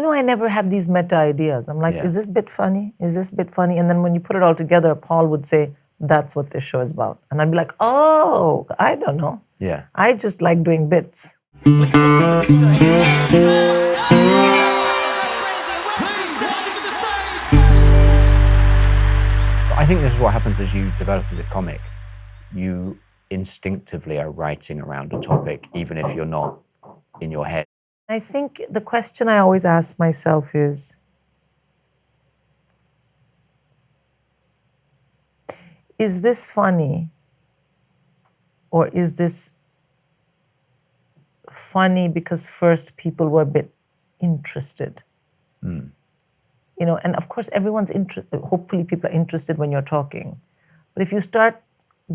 I never have these meta ideas. I'm like, Yeah. is this bit funny? Is this bit funny? And then when you put it all together, Paul would say, that's what this show is about. And I'd be like, oh, I don't know. Yeah. I just like doing bits. I think this is what happens as you develop as a comic. You instinctively are writing around a topic, even if you're not in your head. I think the question I always ask myself is this funny? Or is this funny because first people were a bit interested? And of course everyone's interested. Hopefully people are interested when you're talking. But if you start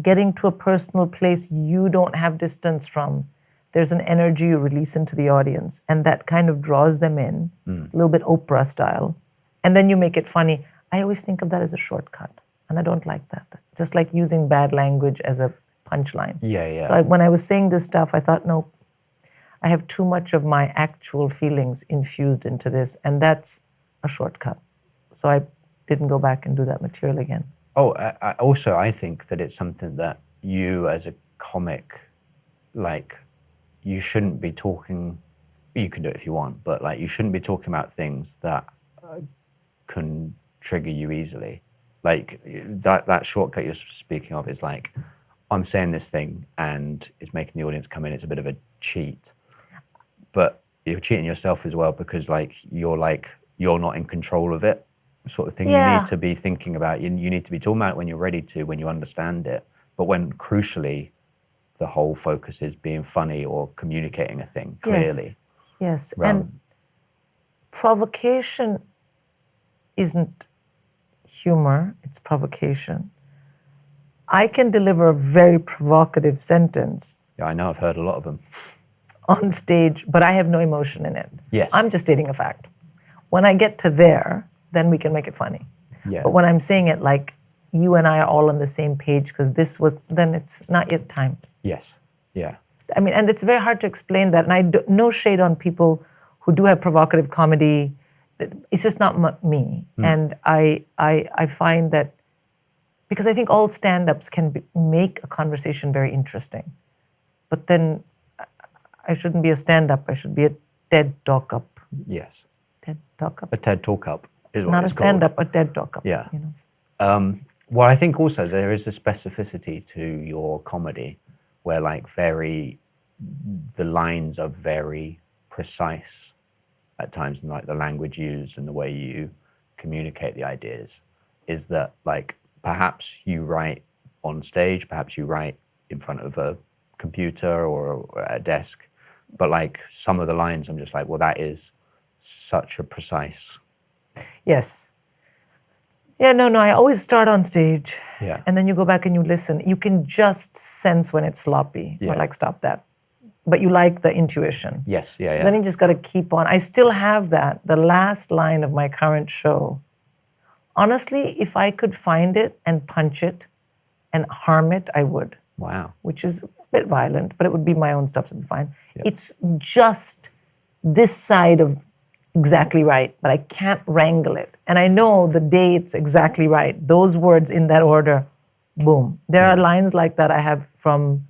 getting to a personal place you don't have distance from, there's an energy you release into the audience, and that kind of draws them in, a little bit Oprah style. And then you make it funny. I always think of that as a shortcut, and I don't like that. Just like using bad language as a punchline. Yeah. So when I was saying this stuff, I thought, no, I have too much of my actual feelings infused into this, and that's a shortcut. So I didn't go back and do that material again. Oh, I think that it's something that you as a comic, like, you shouldn't be talking, you can do it if you want, but like you shouldn't be talking about things that can trigger you easily. Like that shortcut you're speaking of is like, I'm saying this thing and it's making the audience come in, it's a bit of a cheat. But you're cheating yourself as well because you're not in control of it, sort of thing. Yeah. You need to be thinking about, you need to be talking about it when you're ready to, when you understand it. But when crucially, the whole focus is being funny or communicating a thing clearly. Yes. And provocation isn't humor, it's provocation. I can deliver a very provocative sentence. Yeah, I know, I've heard a lot of them. On stage, but I have no emotion in it. Yes. I'm just stating a fact. When I get to there, then we can make it funny. Yeah. But when I'm saying it like you and I are all on the same page because then it's not yet time. Yes. Yeah. I mean, and it's very hard to explain that. And no shade on people who do have provocative comedy. It's just not me. And I find that, because I think all stand-ups can make a conversation very interesting. But then I shouldn't be a stand-up. I should be a TED Talk-up. Yes. TED Talk-up. A TED Talk-up is what Not it's a stand-up, called. a TED Talk-up. Yeah. You Well, I think also there is a specificity to your comedy where the lines are very precise at times, and like the language used and the way you communicate the ideas is that like perhaps you write on stage, perhaps you write in front of a computer or a desk, but like some of the lines I'm just like, well, that is such a precise. Yes. Yeah, no, I always start on stage. Yeah. And then you go back and you listen. You can just sense when it's sloppy. Yeah. Or like, stop that. But you like the intuition. Yes, yeah, So yeah. then you just got to keep on. I still have that. The last line of my current show. Honestly, if I could find it and punch it and harm it, I would. Wow. Which is a bit violent, but it would be my own stuff, so it'd be fine. Yep. It's just this side of exactly right, but I can't wrangle it. And I know the day it's exactly right, those words in that order, boom. There are lines like that I have from,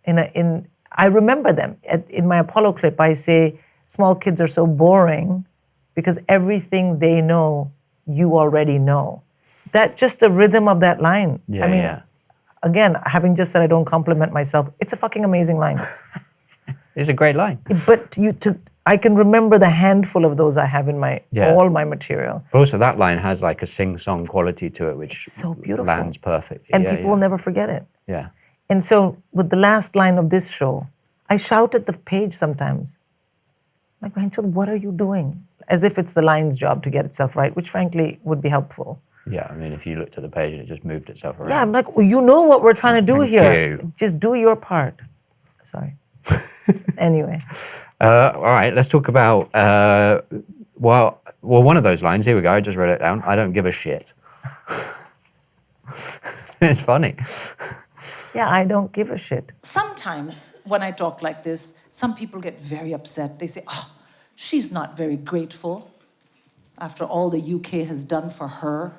I remember them. In my Apollo clip, I say, small kids are so boring because everything they know, you already know. That just the rhythm of that line. Yeah, I mean, yeah. Again, having just said I don't compliment myself, it's a fucking amazing line. It's a great line. But I can remember the handful of those I have in all my material. But also that line has like a sing-song quality to it, which It's so beautiful. lands perfectly. And people will never forget it. Yeah. And so with the last line of this show, I shout at the page sometimes. Like, Rachel, what are you doing? As if it's the line's job to get itself right, which frankly would be helpful. Yeah, I mean, if you looked at the page and it just moved itself around. Yeah, I'm like, well, you know what we're trying to do Thank here. you. Just do your part. Sorry. Anyway. All right, let's talk about, well, one of those lines, here we go, I just wrote it down. I don't give a shit. It's funny. Yeah, I don't give a shit. Sometimes when I talk like this, some people get very upset. They say, oh, She's not very grateful after all the UK has done for her.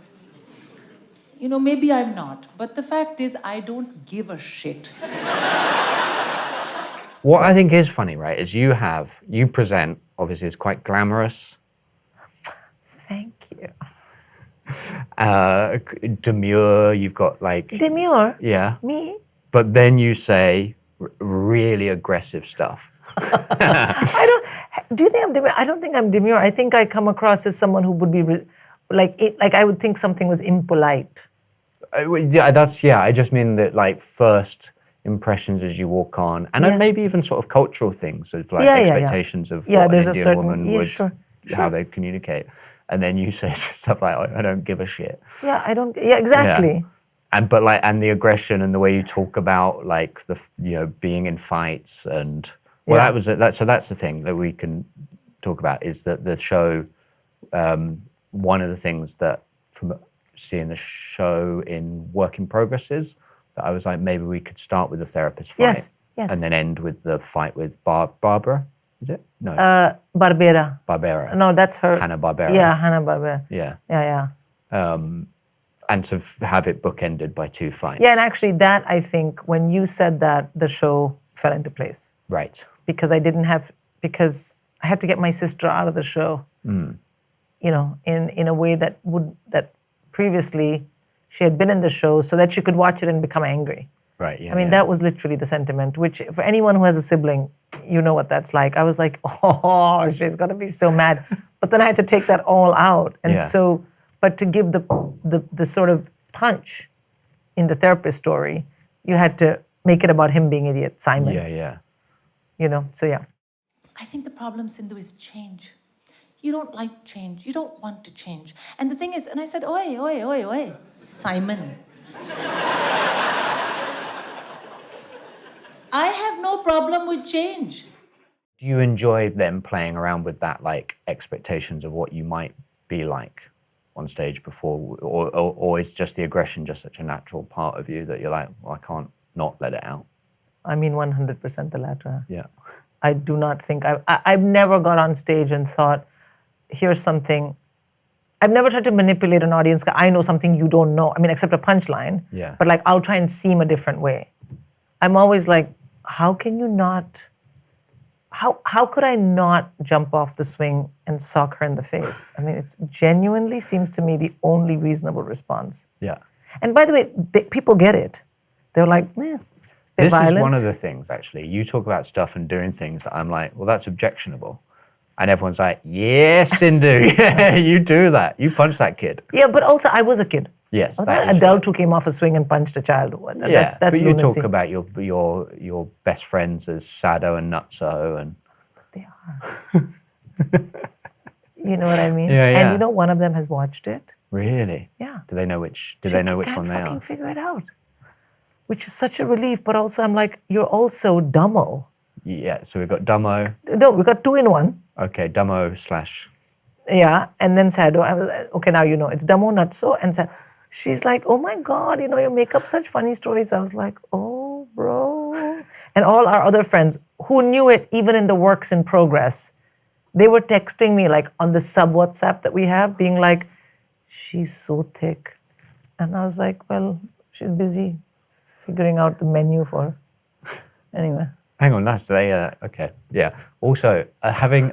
You know, maybe I'm not, but the fact is I don't give a shit. What I think is funny, right, is you present, obviously, it's quite glamorous, Thank you. demure, you've got like... Demure? Yeah. Me? But then you say really aggressive stuff. Do you think I'm demure? I don't think I'm demure. I think I come across as someone who would be like I would think something was impolite. Yeah, I just mean that like first impressions as you walk on, and then maybe even sort of cultural things of like expectations of what an Indian woman would, how they communicate. And then you say stuff like, I don't give a shit. Yeah, I don't, yeah, exactly. Yeah. And the aggression and the way you talk about like being in fights and, so that's the thing that we can talk about is that the show, one of the things that from seeing the show in work in progress is that I was like, maybe we could start with the therapist fight. Yes. And then end with the fight with Barbara, is it? No. Barbera. No, that's her. Hanna-Barbera. Yeah, Hanna-Barbera. Yeah. And to have it bookended by two fights. Yeah, and actually that, I think, when you said that, the show fell into place. Right. Because because I had to get my sister out of the show, you know, in a way that previously she had been in the show so that she could watch it and become angry. Right, yeah. I mean, that was literally the sentiment, which for anyone who has a sibling, you know what that's like. I was like, oh, she's going to be so mad. But then I had to take that all out. And so, but to give the sort of punch in the therapist story, you had to make it about him being idiot, Simon. Yeah. You know, so yeah. I think the problem, Sindhu, is change. You don't like change. You don't want to change. And the thing is, and I said, oi, Simon. I have no problem with change. Do you enjoy them playing around with that, like, expectations of what you might be like on stage before, or is just the aggression just such a natural part of you that you're like, well, I can't not let it out? I mean, 100% the latter. Yeah. I do not think, I've never got on stage and thought, here's something. I've never tried to manipulate an audience. I know something you don't know. I mean, except a punchline. Yeah. But like, I'll try and seem a different way. I'm always like, how can you not, how could I not jump off the swing and sock her in the face? I mean, it genuinely seems to me the only reasonable response. Yeah. And by the way, people get it. They're like, This violent. is one of the things, actually. You talk about stuff and doing things that I'm like, well, that's objectionable. And everyone's like, yeah, Sindhu, yeah, you do that. You punch that kid. Yeah, but also I was a kid. Yes. That adult who came off a swing and punched a child. That's but you lunacy. talk about your best friends as Sado and Nutso. And they are. You know what I mean? Yeah. And you know, one of them has watched it. Really? Yeah. Do they know which one they are? Can't fucking figure it out. Which is such a relief, but also I'm like, you're also Dummo. Yeah, so we've got Dummo. No, we got two in one. Okay, Dummo / Yeah, and then Sado. I was like, okay, now you know. It's Dummo, Nutso, and Sado. She's like, oh my God, you know, you make up such funny stories. I was like, oh, bro. And all our other friends who knew it, even in the works in progress, they were texting me like on the sub WhatsApp that we have, being like, she's so thick. And I was like, well, she's busy figuring out the menu for her. Anyway. Hang on, okay, yeah. Also, having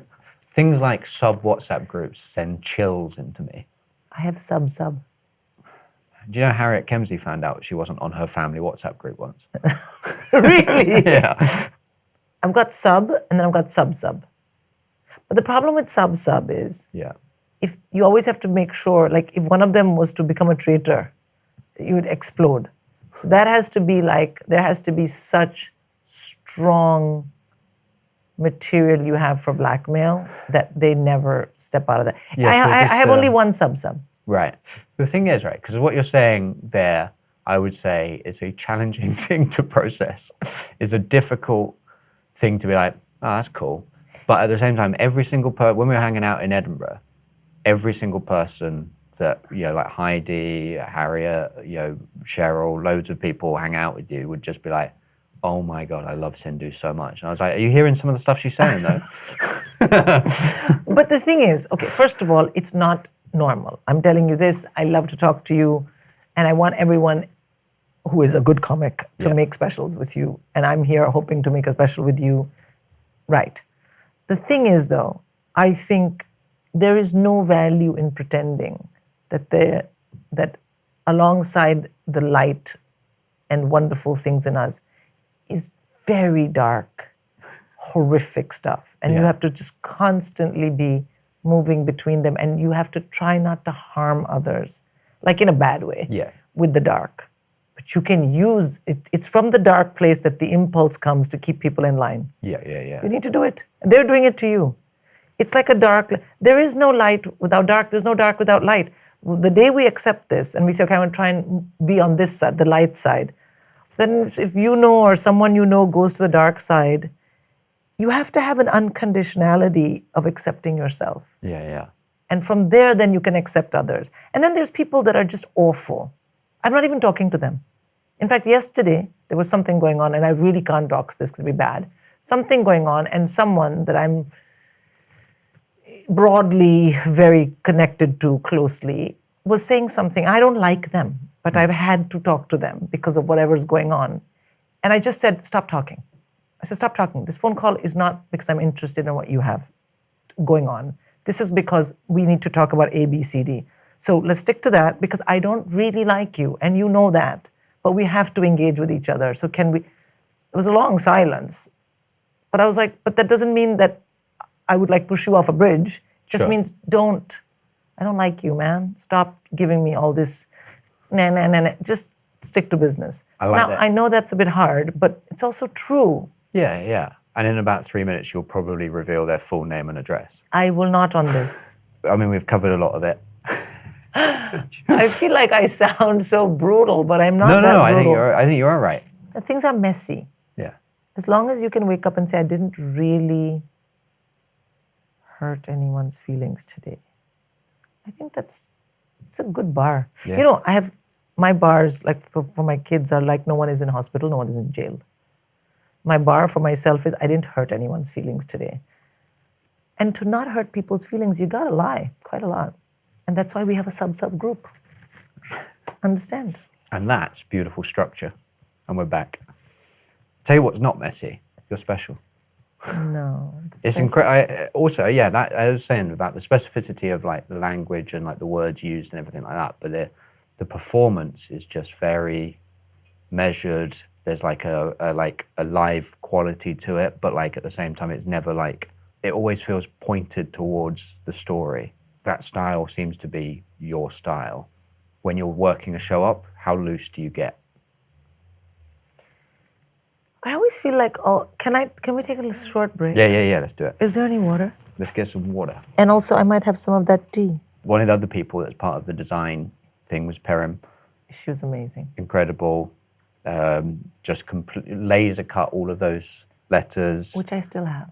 things like sub WhatsApp groups send chills into me. I have sub. Do you know Harriet Kemsey found out she wasn't on her family WhatsApp group once? Really? Yeah. I've got sub and then I've got sub. But the problem with sub is if you always have to make sure, like if one of them was to become a traitor, you would explode. So that has to be like, there has to be such strong material you have for blackmail that they never step out of that. Yeah, I have only one sub. Right. The thing is, right, because what you're saying there, I would say, is a challenging thing to process. Is a difficult thing to be like, oh, that's cool. But at the same time, every single when we were hanging out in Edinburgh, every single person that, you know, like Heidi, Harriet, you know, Cheryl, loads of people hang out with you would just be like, oh my God, I love Sindhu so much. And I was like, are you hearing some of the stuff she's saying though? But the thing is, okay, first of all, it's not normal. I'm telling you this, I love to talk to you, and I want everyone who is a good comic to Yeah. make specials with you. And I'm here hoping to make a special with you. Right. The thing is, though, I think there is no value in pretending that alongside the light and wonderful things in us is very dark, horrific stuff. And you Yeah. have to just constantly be moving between them, and you have to try not to harm others, like in a bad way, Yeah. with the dark. But you can use it. It's from the dark place that the impulse comes to keep people in line. Yeah. You need to do it. They're doing it to you. It's like a dark, there is no light without dark, there's no dark without light. The day we accept this and we say, okay, I'm going to try and be on this side, the light side, then if you know or someone you know goes to the dark side, you have to have an unconditionality of accepting yourself. Yeah. And from there, then you can accept others. And then there's people that are just awful. I'm not even talking to them. In fact, yesterday, there was something going on, and I really can't dox this because it'd be bad. Something going on, and someone that I'm broadly very connected to closely was saying something. I don't like them, but I've had to talk to them because of whatever's going on. And I just said, stop talking. I said, stop talking. This phone call is not because I'm interested in what you have going on. This is because we need to talk about A, B, C, D. So let's stick to that because I don't really like you, and you know that. But we have to engage with each other. So can we? It was a long silence. But I was like, but that doesn't mean that I would like push you off a bridge. It just Sure. means I don't like you, man. Stop giving me all this, nah. Just stick to business. I like now, that. I know that's a bit hard, but it's also true. Yeah. And in about 3 minutes, you'll probably reveal their full name and address. I will not on this. I mean, we've covered a lot of it. I feel like I sound so brutal, but I'm not No, that I brutal. think you're all right. Things are messy. Yeah. As long as you can wake up and say, I didn't really hurt anyone's feelings today. I think it's a good bar. Yeah. You know, I have my bars, like for my kids, are like no one is in hospital, no one is in jail. My bar for myself is I didn't hurt anyone's feelings today. And to not hurt people's feelings, you gotta lie quite a lot. And that's why we have a sub group. Understand? And that's beautiful structure. And we're back. Tell you what's not messy. You're special. No. It's incredible. Also, yeah, that I was saying about the specificity of like the language and like the words used and everything like that. But the performance is just very measured. There's like a live quality to it, but like at the same time, it's never like it always feels pointed towards the story. That style seems to be your style. When you're working a show up, how loose do you get? I always feel like, can we take a little short break? Yeah, let's do it. Is there any water? Let's get some water. And also, I might have some of that tea. One of the other people that's part of the design thing was Perim. She was amazing. Incredible. Just laser cut all of those letters. Which I still have.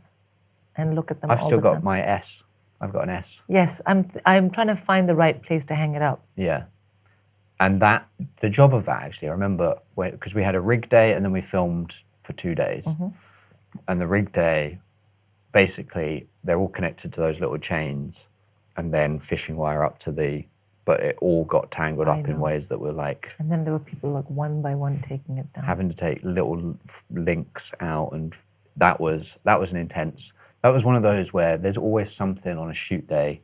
And look at them I've all still the got time. my S. I've got an S. Yes, I'm trying to find the right place to hang it up. Yeah. And the job of that actually, I remember, because we had a rig day and then we filmed for 2 days. Mm-hmm. And the rig day, basically, they're all connected to those little chains and then fishing wire up to but it all got tangled I up in know. ways that were like And then there were people like one by one taking it down. having to take little links out. And that was an intense, that was one of those where there's always something on a shoot day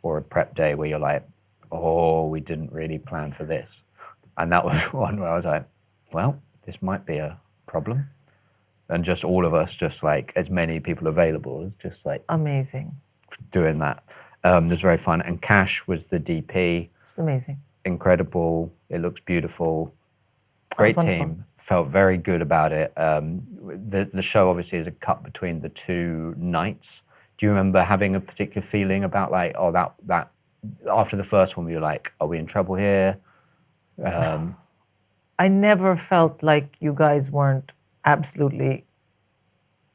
or a prep day where you're like, oh, we didn't really plan for this. And that was one where I was like, well, this might be a problem. And just all of us, just like as many people available, as just like Amazing. doing that. It was very fun. And Cash was the DP. It's amazing. Incredible. It looks beautiful. That Great was team. wonderful. Felt very good about it. The show obviously is a cut between the 2 nights. Do you remember having a particular feeling about like, oh, that after the first one, we were like, are we in trouble here? I never felt like you guys weren't absolutely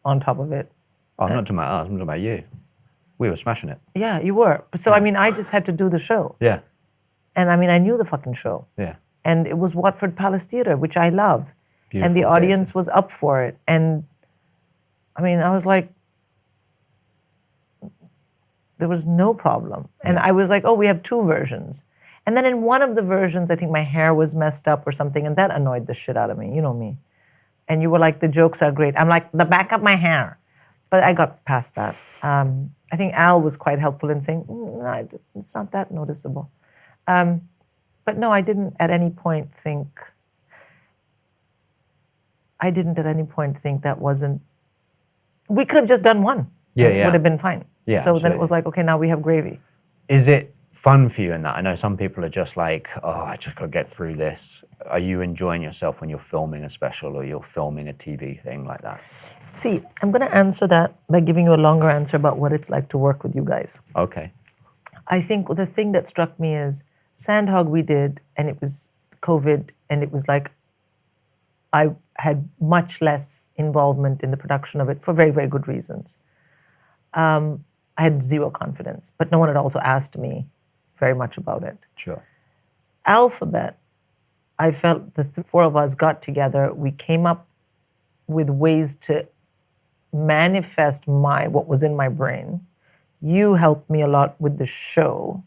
on top of it. Oh, I'm not talking about us, I'm talking about you. We were smashing it. Yeah, you were. So, I mean, I just had to do the show. Yeah, And I mean, I knew the fucking show. yeah. And it was Watford Palace Theatre, which I love. and the Beautiful audience theatre. was up for it. And I mean, I was like, there was no problem. And Yeah. I was like, oh, we have two versions. And then in one of the versions, I think my hair was messed up or something, and that annoyed the shit out of me. You know me. And you were like, the jokes are great. I'm like, the back of my hair. But I got past that. I think Al was quite helpful in saying, no, it's not that noticeable. But no, I didn't at any point think that wasn't, we could have just done one. Yeah, and it yeah. would have been fine. Yeah, so then it absolutely. was like, okay, now we have gravy. Is it fun for you in that? I know some people are just like, oh, I just got to get through this. Are you enjoying yourself when you're filming a special or you're filming a TV thing like that? See, I'm going to answer that by giving you a longer answer about what it's like to work with you guys. Okay. I think the thing that struck me is Sandhog we did, and it was COVID, and it was like I had much less involvement in the production of it for very, very good reasons. I had zero confidence, but no one had also asked me very much about it. Sure. Alphabet, I felt the four of us got together, we came up with ways to manifest what was in my brain. You helped me a lot with the show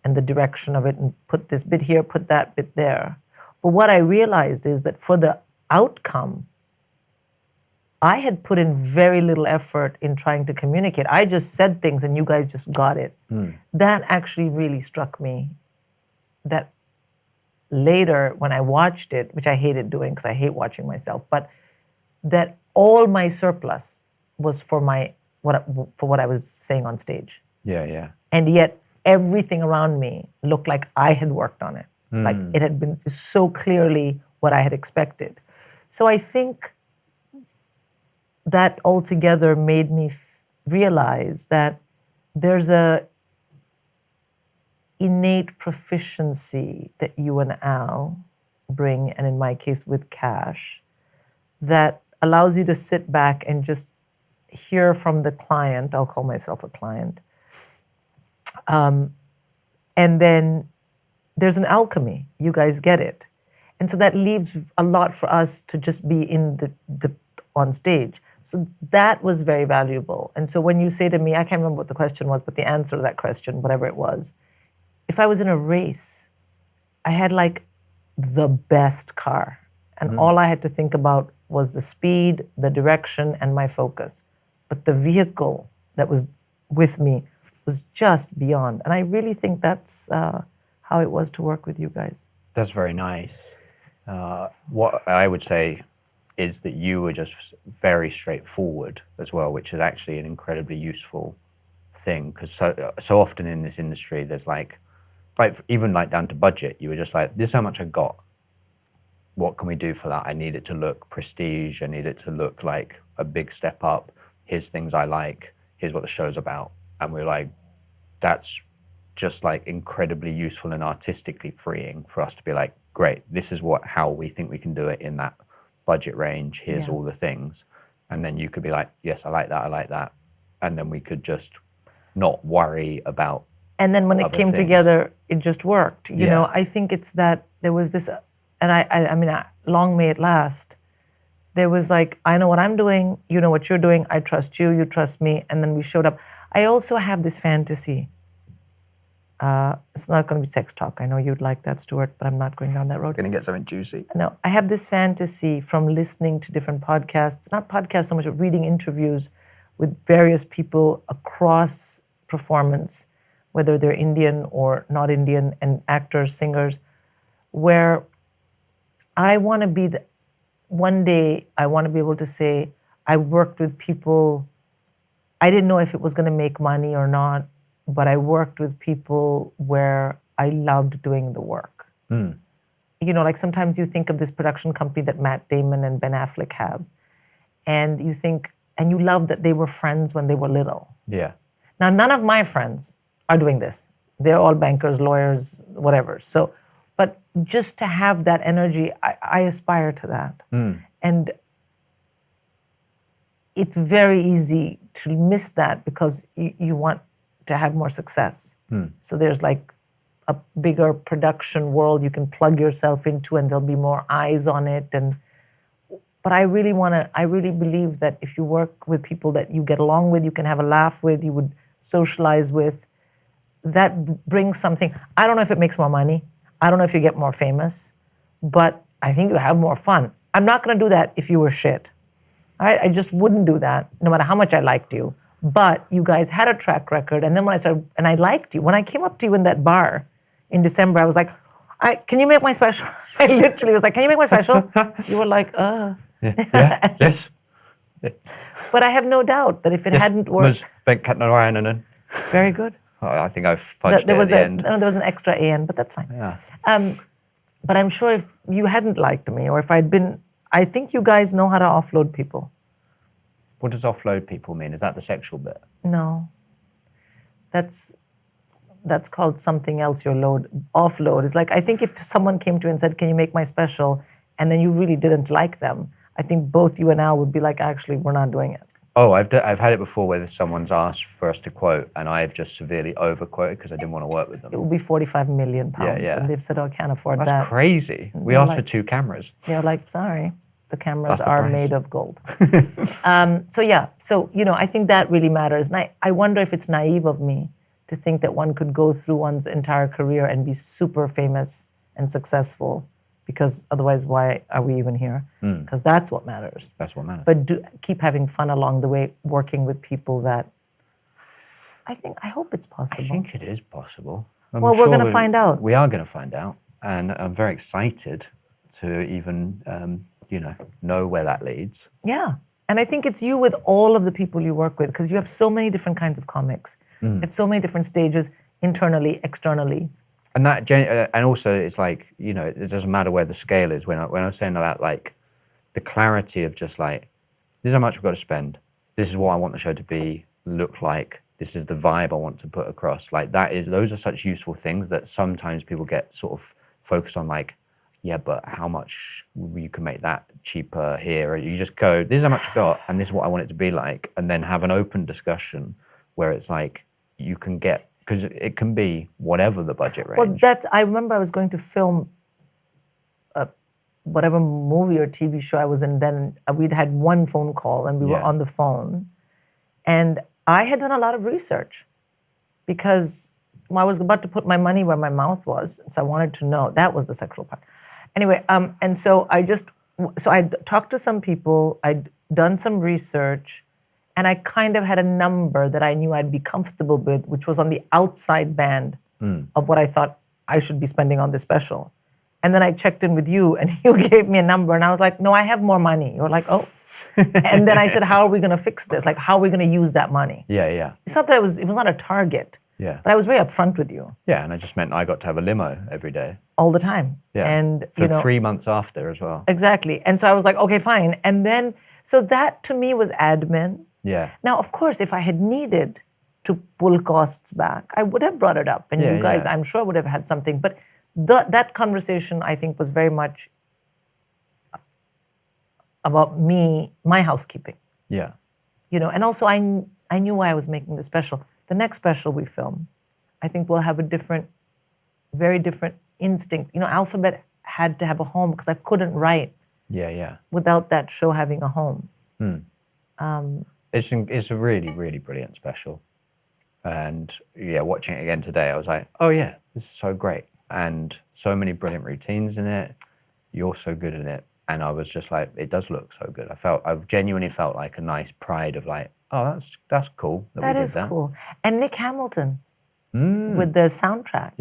and the direction of it, and put this bit here, put that bit there. But what I realized is that for the outcome, I had put in very little effort in trying to communicate. I just said things and you guys just got it. That actually really struck me. That later, when I watched it, which I hated doing because I hate watching myself, but that all my surplus was for what I was saying on stage. Yeah, yeah. And yet everything around me looked like I had worked on it. Like it had been so clearly what I had expected. So I think that altogether made me realize that there's a innate proficiency that you and Al bring, and in my case with Cash, that allows you to sit back and just hear from the client. I'll call myself a client. And then there's an alchemy. You guys get it. And so that leaves a lot for us to just be in the on stage. So that was very valuable. And so when you say to me, I can't remember what the question was, but the answer to that question, whatever it was, if I was in a race, I had like the best car. And all I had to think about was the speed, the direction, and my focus. But the vehicle that was with me was just beyond. And I really think that's how it was to work with you guys. That's very nice. What I would say is that you were just very straightforward as well, which is actually an incredibly useful thing, because so often in this industry, there's like even like down to budget, you were just like, this is how much I got. What can we do for that? I need it to look prestige. I need it to look like a big step up. Here's things I like. Here's what the show's about. And we're like, that's just like incredibly useful and artistically freeing for us to be like, great, this is how we think we can do it in that budget range. Here's all the things. And then you could be like, yes, I like that, I like that. And then we could just not worry about. And then when it came together, it just worked. You know, I think it's that there was this, and I mean, long may it last. There was like, I know what I'm doing, you know what you're doing, I trust you, you trust me, and then we showed up. I also have this fantasy. It's not going to be sex talk. I know you'd like that, Stuart, but I'm not going down that road. Going to get something juicy. No, I have this fantasy from listening to different podcasts, not podcasts so much, but reading interviews with various people across performance, whether they're Indian or not Indian, and actors, singers, where I want to be, one day I want to be able to say, I worked with people, I didn't know if it was going to make money or not, but I worked with people where I loved doing the work. You know, like sometimes you think of this production company that Matt Damon and Ben Affleck have, and you think, and you love that they were friends when they were little. Yeah. Now, none of my friends are doing this. They're all bankers, lawyers, whatever. So, but just to have that energy, I aspire to that. And it's very easy to miss that because you want to have more success. So there's like a bigger production world you can plug yourself into, and there'll be more eyes on it. And But I really believe that if you work with people that you get along with, you can have a laugh with, you would socialize with, that brings something. I don't know if it makes more money. I don't know if you get more famous, but I think you have more fun. I'm not going to do that if you were shit. All right? I just wouldn't do that, no matter how much I liked you. But you guys had a track record, and then when I started, and I liked you. When I came up to you in that bar in December, I was like, can you make my special? I literally was like, can you make my special? You were like, Yeah. Yes. But I have no doubt that if it hadn't worked... Very Very good. I think I've fudged There it at was the end. there was an extra AN, but that's fine. Yeah. But I'm sure if you hadn't liked me, or if I'd been... I think you guys know how to offload people. What does offload people mean? Is that the sexual bit? No. That's called something else, your offload. It's like, I think if someone came to you and said, can you make my special? And then you really didn't like them, I think both you and Al would be like, actually, we're not doing it. Oh, I've had it before where someone's asked for us to quote and I've just severely overquoted because I didn't want to work with them. It would be 45 million pounds. Yeah. And they've said, oh, I can't afford that. That's crazy. We asked for 2 cameras. They're like, sorry, the cameras That's the are price. made of gold. So I think that really matters. And I wonder if it's naive of me to think that one could go through one's entire career and be super famous and successful, because otherwise, why are we even here? Because that's what matters. That's what matters. But keep having fun along the way, working with people that I hope it's possible. I think it is possible. Well, we're going to find out. We are going to find out. And I'm very excited to even, know where that leads. Yeah. And I think it's you with all of the people you work with, because you have so many different kinds of comics at so many different stages, internally, externally. And and also it's like, it doesn't matter where the scale is. When I was saying about like the clarity of just like, this is how much we've got to spend. This is what I want the show to look like. This is the vibe I want to put across. Like those are such useful things that sometimes people get sort of focused on, like, yeah, but how much you can make that cheaper here? Or you just go, this is how much I got and this is what I want it to be like. And then have an open discussion where it's like, you can get, because it can be whatever the budget range. Well, I remember I was going to film whatever movie or TV show I was in then. We'd had one phone call and we were on the phone. And I had done a lot of research because I was about to put my money where my mouth was. So I wanted to know. That was the sexual part. Anyway, and so I talked to some people. I'd done some research. And I kind of had a number that I knew I'd be comfortable with, which was on the outside band of what I thought I should be spending on this special. And then I checked in with you and you gave me a number and I was like, no, I have more money. You were like, oh. And then I said, how are we going to fix this? Like, how are we going to use that money? Yeah. It's not that it was not a target. Yeah. But I was very upfront with you. Yeah, and it just meant I got to have a limo every day. All the time. Yeah. And for 3 months after as well. Exactly. And so I was like, okay, fine. And then, so that to me was admin. Yeah. Now, of course, if I had needed to pull costs back, I would have brought it up. And you guys, I'm sure, would have had something. But that conversation, I think, was very much about me, my housekeeping. Yeah. And also I knew why I was making the special. The next special we film, I think we'll have a very different instinct. Alphabet had to have a home because I couldn't write without that show having a home. It's a really, really brilliant special. And watching it again today, I was like, oh yeah, this is so great. And so many brilliant routines in it. You're so good in it. And I was just like, it does look so good. I genuinely felt like a nice pride of like, oh, that's cool that we did that. That is cool. And Nick Hamilton with the soundtrack,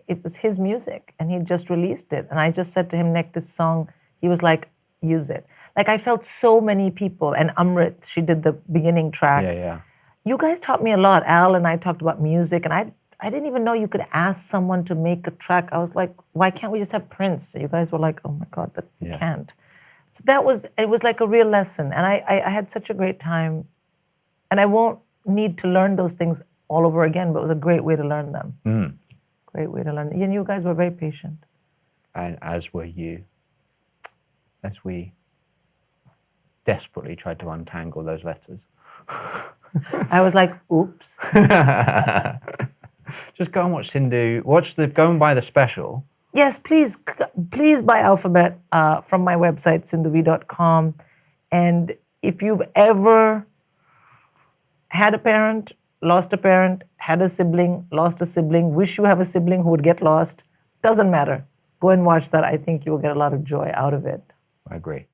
it was his music and he just released it. And I just said to him, Nick, this song, he was like, use it. Like I felt so many people, and Amrit, she did the beginning track. Yeah. You guys taught me a lot. Al and I talked about music, and I didn't even know you could ask someone to make a track. I was like, why can't we just have Prince? You guys were like, oh my God, that you can't. So it was like a real lesson. And I had such a great time. And I won't need to learn those things all over again, but it was a great way to learn them. Great way to learn. And you guys were very patient. And as were you. As we desperately tried to untangle those letters. I was like, oops. Just go and watch Sindhu. Go and buy the special, Yes, please buy Alphabet from my website, sindhuvee.com. And if you've ever had a parent, lost a parent, had a sibling, lost a sibling, wish you have a sibling who would get lost, doesn't matter. Go and watch that. I think you'll get a lot of joy out of it. I agree.